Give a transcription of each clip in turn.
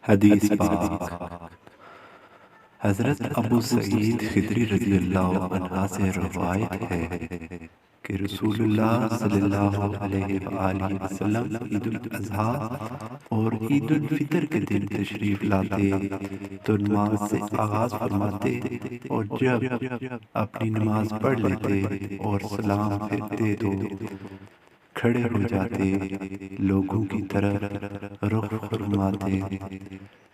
حدیث پاک حضرت ابو سعید خدری رضی اللہ عنہ سے روایت ہے کہ رسول اللہ صلی اللہ علیہ وآلہ وسلم عید الاضحیٰ اور عید الفطر کے دن تشریف لاتے تو نماز سے آغاز فرماتے، اور جب اپنی نماز پڑھ لیتے اور سلام پھرتے تو کھڑے ہو جاتے، لوگوں کی طرف رخ فرماتے،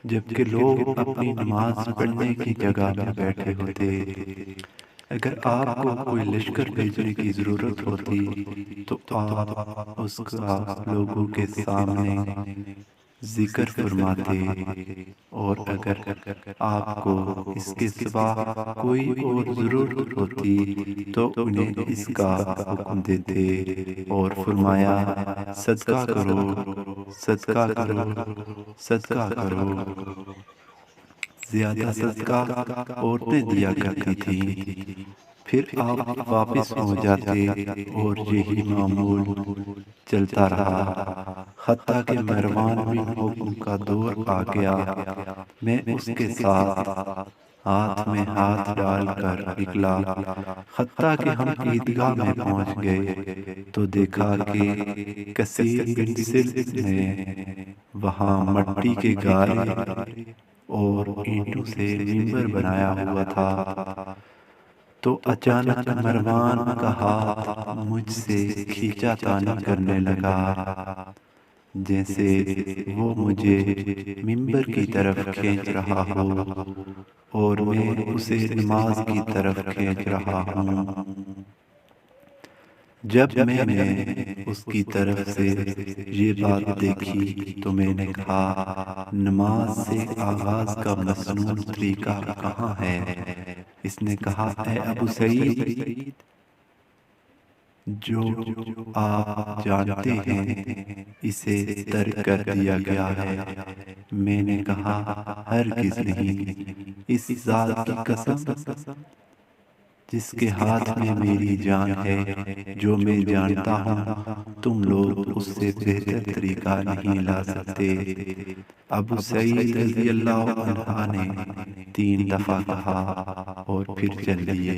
جبکہ لوگ اپنی نماز پڑھنے کی جگہ میں بیٹھے ہوتے۔ اگر آپ کو کوئی لشکر بھیجنے کی ضرورت ہوتی تو آپ اس کا لوگوں کے سامنے ذکر فرماتے، اور اگر آپ کو اس کے سوا کوئی اور ضرورت ہوتی تو انہیں اس کا حکم دیتے اور فرمایا، صدقہ کرو، صدقہ کرو، صدقہ کرو۔ زیادہ صدقہ عورتیں دیا کرتی تھیں۔ پھر آپ واپس ہو جاتے اور یہی معمول چلتا رہا، حتیٰ کہ مروان بن حکم کا دور آ گیا۔ میں اس کے ساتھ ہاتھ میں ہاتھ ڈال کر نکلا، حتیٰ کہ ہم عیدگاہ میں پہنچ گئے تو دیکھا کہ کثیر بن سلس نے وہاں مٹی کے گارے اور اینٹوں سے منبر بنایا ہوا تھا۔ تو اچانک مروان کا ہاتھ مجھ سے کھینچا تانی کرنے لگا، جیسے وہ مجھے منبر کی طرف کھینچ رہا ہو اور میں اسے نماز کی طرف کھینچ رہا ہوں۔ جب میں نے اس کی طرف سے یہ بات دیکھی تو میں نے کہا، نماز سے آغاز کا مسنون طریقہ کہاں ہے؟ اس نے کہا، اے ابو سعید، جو آپ جانتے ہیں اسے ترک کر دیا گیا ہے۔ میں نے کہا، ہرگز نہیں، اس ذات کی قسم جس کے ہاتھ میں میری جان ہے، جو میں جانتا ہوں تم لوگ اس سے بہتر طریقہ نہیں لا سکتے۔ ابو سعید رضی اللہ عنہ نے 3 دفعہ کہا اور پھر چل لیے۔